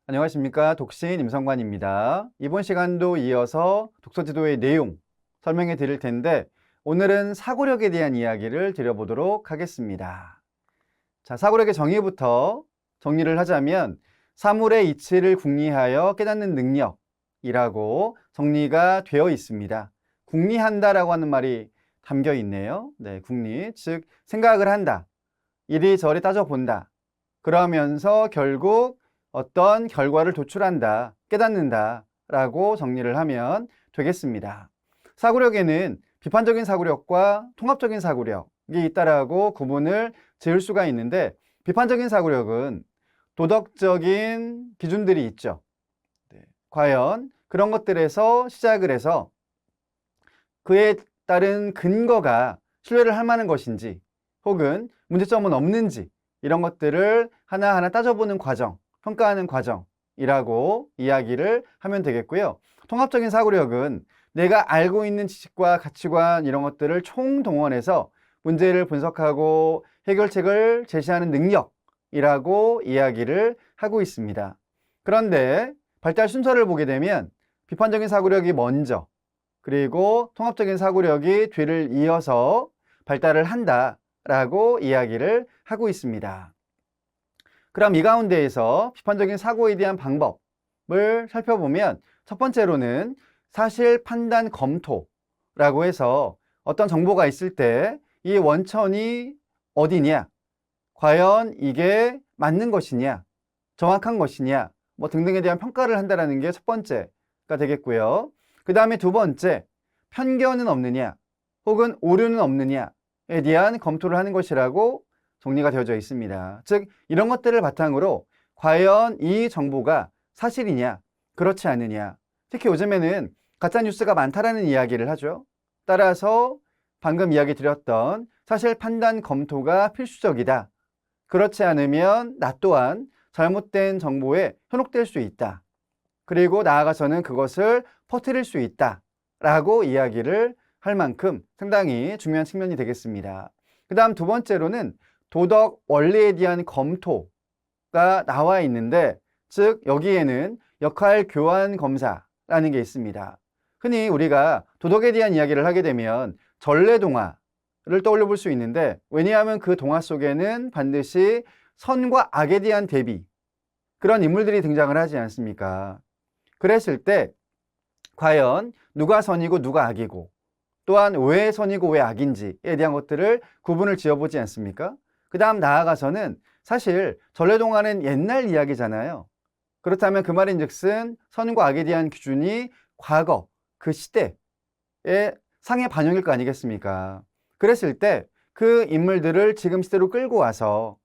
안녕하십니까. 독신 임성관입니다. 이번 시간도 이어서 독서지도의 내용 설명해 드릴 텐데 오늘은 사고력에 대한 이야기를 드려보도록 하겠습니다. 자, 사고력의 정의부터 정리를 하자면 사물의 이치를 궁리하여 깨닫는 능력이라고 정리가 되어 있습니다. 궁리한다라고 하는 말이 담겨 있네요. 네, 궁리, 즉 생각을 한다. 이리저리 따져본다. 그러면서 결국 어떤 결과를 도출한다, 깨닫는다 라고 정리를 하면 되겠습니다. 사고력에는 비판적인 사고력과 통합적인 사고력이 있다라고 구분을 지을 수가 있는데, 비판적인 사고력은 도덕적인 기준들이 있죠. 네. 과연 그런 것들에서 시작을 해서 그에 따른 근거가 신뢰를 할 만한 것인지 혹은 문제점은 없는지 이런 것들을 하나하나 따져보는 과정, 평가하는 과정이라고 이야기를 하면 되겠고요. 통합적인 사고력은 내가 알고 있는 지식과 가치관 이런 것들을 총동원해서 문제를 분석하고 해결책을 제시하는 능력이라고 이야기를 하고 있습니다. 그런데 발달 순서를 보게 되면 비판적인 사고력이 먼저, 그리고 통합적인 사고력이 뒤를 이어서 발달을 한다라고 이야기를 하고 있습니다. 그럼 이 가운데에서 비판적인 사고에 대한 방법을 살펴보면 첫 번째로는 사실 판단 검토라고 해서 어떤 정보가 있을 때 이 원천이 어디냐, 과연 이게 맞는 것이냐, 정확한 것이냐, 뭐 등등에 대한 평가를 한다는 게 첫 번째가 되겠고요. 그 다음에 두 번째, 편견은 없느냐, 혹은 오류는 없느냐에 대한 검토를 하는 것이라고 정리가 되어져 있습니다. 즉, 이런 것들을 바탕으로 과연 이 정보가 사실이냐, 그렇지 않느냐. 특히 요즘에는 가짜뉴스가 많다라는 이야기를 하죠. 따라서 방금 이야기 드렸던 사실 판단 검토가 필수적이다. 그렇지 않으면 나 또한 잘못된 정보에 현혹될 수 있다. 그리고 나아가서는 그것을 퍼뜨릴 수 있다. 라고 이야기를 할 만큼 상당히 중요한 측면이 되겠습니다. 그 다음 두 번째로는 도덕 원리에 대한 검토가 나와 있는데, 즉 여기에는 역할 교환 검사라는 게 있습니다. 흔히 우리가 도덕에 대한 이야기를 하게 되면 전래동화를 떠올려 볼 수 있는데, 왜냐하면 그 동화 속에는 반드시 선과 악에 대한 대비, 그런 인물들이 등장을 하지 않습니까? 그랬을 때 과연 누가 선이고 누가 악이고 또한 왜 선이고 왜 악인지에 대한 것들을 구분을 지어보지 않습니까? 그 다음 나아가서는 사실 전래동화는 옛날 이야기잖아요. 그렇다면 그 말인즉슨 선과 악에 대한 기준이 과거, 그 시대의 상의 반영일 거 아니겠습니까? 그랬을 때 그 인물들을 지금 시대로 끌고 와서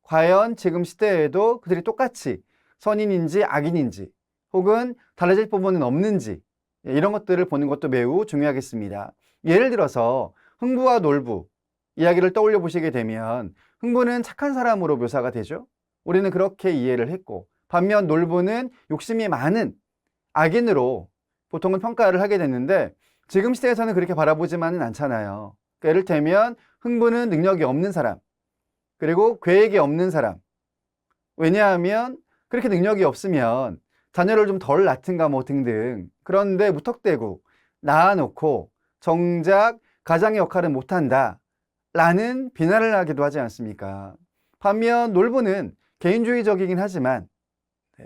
과연 지금 시대에도 그들이 똑같이 선인인지 악인인지 혹은 달라질 부분은 없는지 이런 것들을 보는 것도 매우 중요하겠습니다. 예를 들어서 흥부와 놀부 이야기를 떠올려 보시게 되면 흥부는 착한 사람으로 묘사가 되죠. 우리는 그렇게 이해를 했고, 반면 놀부는 욕심이 많은 악인으로 보통은 평가를 하게 됐는데 지금 시대에서는 그렇게 바라보지만은 않잖아요. 그러니까 예를 들면 흥부는 능력이 없는 사람, 그리고 계획이 없는 사람. 왜냐하면 그렇게 능력이 없으면 자녀를 좀 덜 낳든가 뭐 등등, 그런데 무턱대고 낳아놓고 정작 가장의 역할은 못한다 라는 비난을 하기도 하지 않습니까? 반면 놀부는 개인주의적이긴 하지만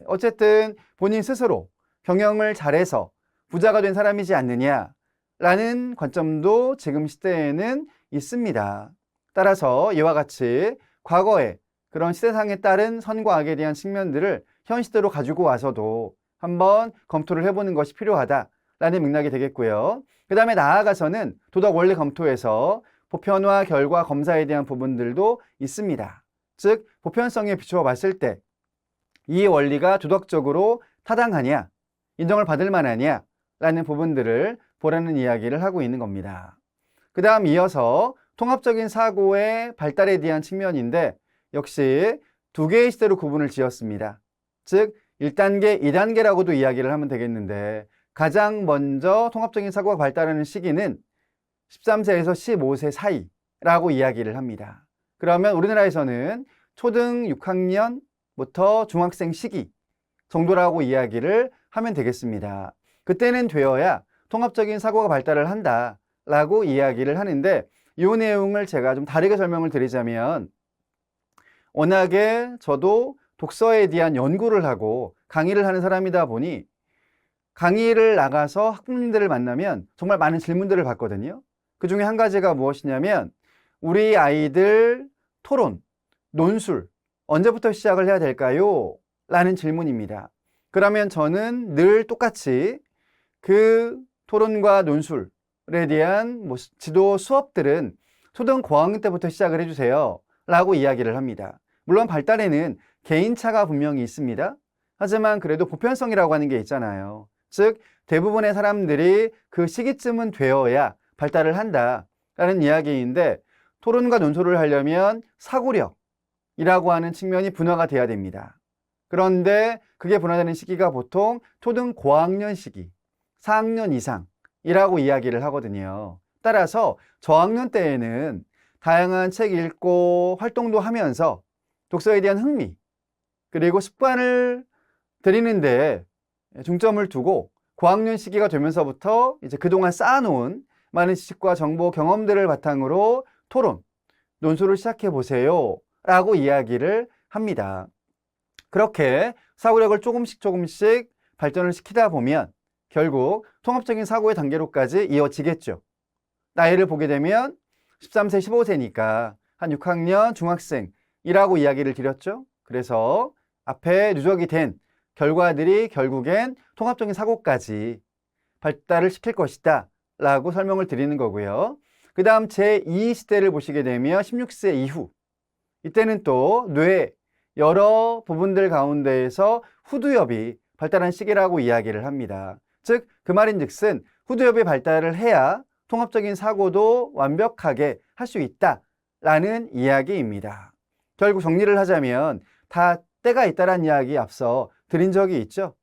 어쨌든 본인 스스로 경영을 잘해서 부자가 된 사람이지 않느냐 라는 관점도 지금 시대에는 있습니다. 따라서 이와 같이 과거에 그런 시대상에 따른 선과 악에 대한 측면들을 현 시대로 가지고 와서도 한번 검토를 해보는 것이 필요하다라는 맥락이 되겠고요. 그 다음에 나아가서는 도덕 원리 검토에서 보편화 결과 검사에 대한 부분들도 있습니다. 즉 보편성에 비추어 봤을 때 이 원리가 도덕적으로 타당하냐, 인정을 받을 만하냐 라는 부분들을 보라는 이야기를 하고 있는 겁니다. 그 다음 이어서 통합적인 사고의 발달에 대한 측면인데 역시 두 개의 시대로 구분을 지었습니다. 즉 1단계, 2단계라고도 이야기를 하면 되겠는데 가장 먼저 통합적인 사고가 발달하는 시기는 13세에서 15세 사이라고 이야기를 합니다. 그러면 우리나라에서는 초등 6학년부터 중학생 시기, 정도라고 이야기를 하면 되겠습니다. 그때는 되어야 통합적인 사고가 발달을 한다라고 이야기를 하는데, 이 내용을 제가 좀 다르게 설명을 드리자면, 워낙에 저도 독서에 대한 연구를 하고 강의를 하는 사람이다 보니 강의를 나가서 학부모님들을 만나면 정말 많은 질문들을 받거든요. 그 중에 한 가지가 무엇이냐면, 우리 아이들 토론, 논술 언제부터 시작을 해야 될까요? 라는 질문입니다. 그러면 저는 늘 똑같이 그 토론과 논술에 대한 지도 수업들은 초등 고학년 때부터 시작을 해주세요 라고 이야기를 합니다. 물론 발달에는 개인차가 분명히 있습니다. 하지만 그래도 보편성이라고 하는 게 있잖아요. 즉 대부분의 사람들이 그 시기쯤은 되어야 발달을 한다라는 이야기인데, 토론과 논술을 하려면 사고력이라고 하는 측면이 분화가 돼야 됩니다. 그런데 그게 분화되는 시기가 보통 초등 고학년 시기, 4학년 이상이라고 이야기를 하거든요. 따라서 저학년 때에는 다양한 책 읽고 활동도 하면서 독서에 대한 흥미, 그리고 습관을 들이는데 중점을 두고, 고학년 시기가 되면서부터 이제 그동안 쌓아놓은 많은 지식과 정보, 경험들을 바탕으로 토론, 논술을 시작해 보세요 라고 이야기를 합니다. 그렇게 사고력을 조금씩 발전을 시키다 보면 결국 통합적인 사고의 단계로까지 이어지겠죠. 나이를 보게 되면 13세, 15세니까 한 6학년 중학생이라고 이야기를 드렸죠. 그래서 앞에 누적이 된 결과들이 결국엔 통합적인 사고까지 발달을 시킬 것이다 라고 설명을 드리는 거고요. 그 다음 제2시대를 보시게 되면 16세 이후, 이때는 또 뇌 여러 부분들 가운데에서 후두엽이 발달한 시기라고 이야기를 합니다. 즉 그 말인즉슨 후두엽이 발달을 해야 통합적인 사고도 완벽하게 할 수 있다라는 이야기입니다. 결국 정리를 하자면 다 때가 있다라는 이야기 앞서 드린 적이 있죠.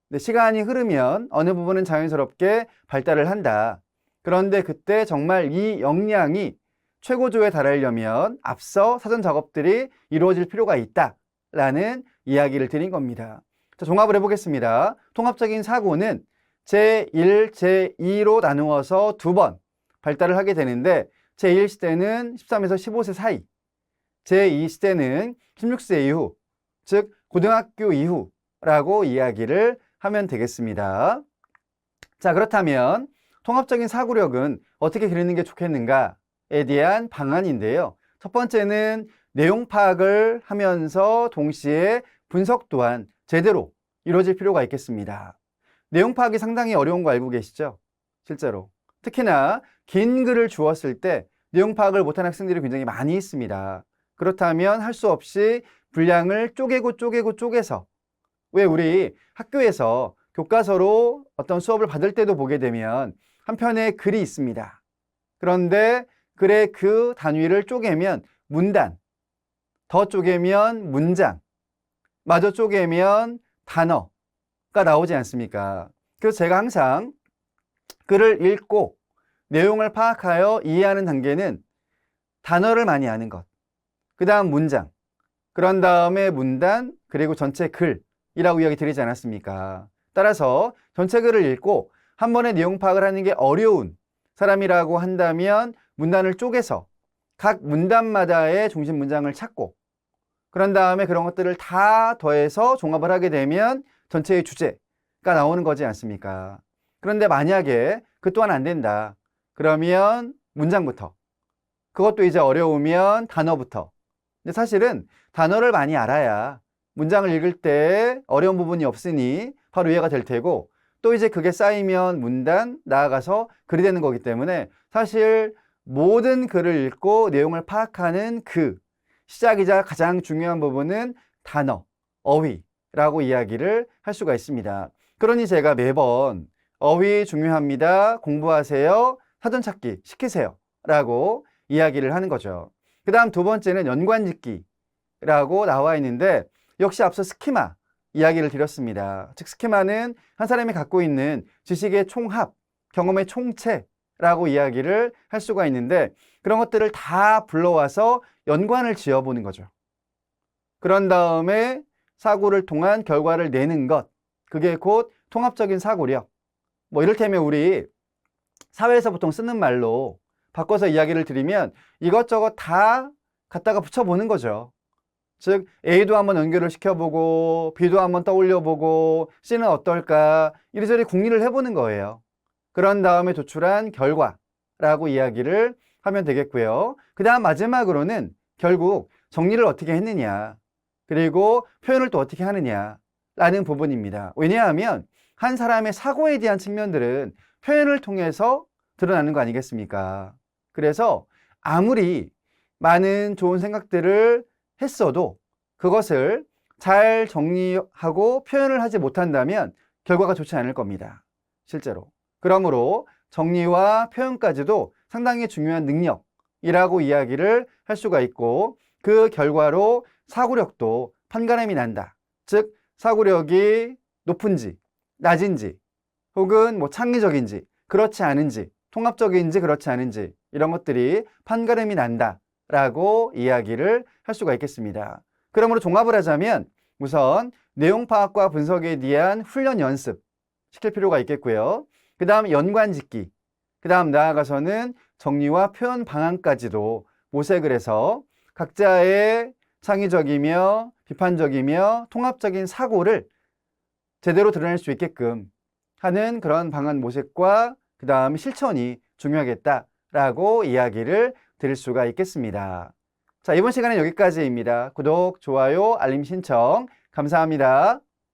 근데 시간이 흐르면 어느 부분은 자연스럽게 발달을 한다. 그런데 그때 정말 이 역량이 최고조에 달하려면 앞서 사전 작업들이 이루어질 필요가 있다라는 이야기를 드린 겁니다. 자, 종합을 해보겠습니다. 통합적인 사고는 제1, 제2로 나누어서 두 번 발달을 하게 되는데, 제1시대는 13에서 15세 사이, 제2시대는 16세 이후, 즉 고등학교 이후라고 이야기를 하면 되겠습니다. 자, 그렇다면 통합적인 사고력은 어떻게 기르는 게 좋겠는가에 대한 방안인데요. 첫 번째는 내용 파악을 하면서 동시에 분석 또한 제대로 이루어질 필요가 있겠습니다. 내용 파악이 상당히 어려운 거 알고 계시죠? 실제로. 특히나 긴 글을 주었을 때 내용 파악을 못한 학생들이 굉장히 많이 있습니다. 그렇다면 할 수 없이 분량을 쪼개서, 왜 우리 학교에서 교과서로 어떤 수업을 받을 때도 보게 되면 한 편에 글이 있습니다. 그런데 글의 그 단위를 쪼개면 문단, 더 쪼개면 문장, 마저 쪼개면 단어가 나오지 않습니까? 그래서 제가 항상 글을 읽고 내용을 파악하여 이해하는 단계는 단어를 많이 아는 것, 그 다음 문장, 그런 다음에 문단, 그리고 전체 글이라고 이야기 드리지 않았습니까? 따라서 전체 글을 읽고 한 번에 내용 파악을 하는 게 어려운 사람이라고 한다면 문단을 쪼개서 각 문단마다의 중심 문장을 찾고, 그런 다음에 그런 것들을 다 더해서 종합을 하게 되면 전체의 주제가 나오는 거지 않습니까? 그런데 만약에 그 또한 안 된다. 그러면 문장부터, 그것도 이제 어려우면 단어부터. 근데 사실은 단어를 많이 알아야 문장을 읽을 때 어려운 부분이 없으니 바로 이해가 될 테고, 또 이제 그게 쌓이면 문단, 나아가서 글이 되는 거기 때문에 사실 모든 글을 읽고 내용을 파악하는 그 시작이자 가장 중요한 부분은 단어, 어휘라고 이야기를 할 수가 있습니다. 그러니 제가 매번 어휘 중요합니다. 공부하세요. 사전 찾기 시키세요. 라고 이야기를 하는 거죠. 그 다음 두 번째는 연관짓기라고 나와 있는데, 역시 앞서 스키마 이야기를 드렸습니다. 즉 스키마는 한 사람이 갖고 있는 지식의 총합, 경험의 총체라고 이야기를 할 수가 있는데, 그런 것들을 다 불러와서 연관을 지어보는 거죠. 그런 다음에 사고를 통한 결과를 내는 것, 그게 곧 통합적인 사고력. 뭐 이를테면 우리 사회에서 보통 쓰는 말로 바꿔서 이야기를 드리면 이것저것 다 갖다가 붙여보는 거죠. 즉 A도 한번 연결을 시켜보고 B도 한번 떠올려보고 C는 어떨까 이리저리 궁리를 해보는 거예요. 그런 다음에 도출한 결과라고 이야기를 하면 되겠고요. 그 다음 마지막으로는 결국 정리를 어떻게 했느냐, 그리고 표현을 또 어떻게 하느냐라는 부분입니다. 왜냐하면 한 사람의 사고에 대한 측면들은 표현을 통해서 드러나는 거 아니겠습니까? 그래서 아무리 많은 좋은 생각들을 했어도 그것을 잘 정리하고 표현을 하지 못한다면 결과가 좋지 않을 겁니다. 실제로. 그러므로 정리와 표현까지도 상당히 중요한 능력이라고 이야기를 할 수가 있고, 그 결과로 사고력도 판가름이 난다. 즉 사고력이 높은지 낮은지, 혹은 뭐 창의적인지 그렇지 않은지, 통합적인지 그렇지 않은지, 이런 것들이 판가름이 난다라고 이야기를 할 수가 있겠습니다. 그러므로 종합을 하자면 우선 내용 파악과 분석에 대한 훈련 연습 시킬 필요가 있겠고요. 그 다음 연관짓기, 그 다음 나아가서는 정리와 표현 방안까지도 모색을 해서 각자의 창의적이며 비판적이며 통합적인 사고를 제대로 드러낼 수 있게끔 하는 그런 방안 모색과 그 다음 실천이 중요하겠다라고 이야기를 드릴 수가 있겠습니다. 자, 이번 시간은 여기까지입니다. 구독, 좋아요, 알림 신청 감사합니다.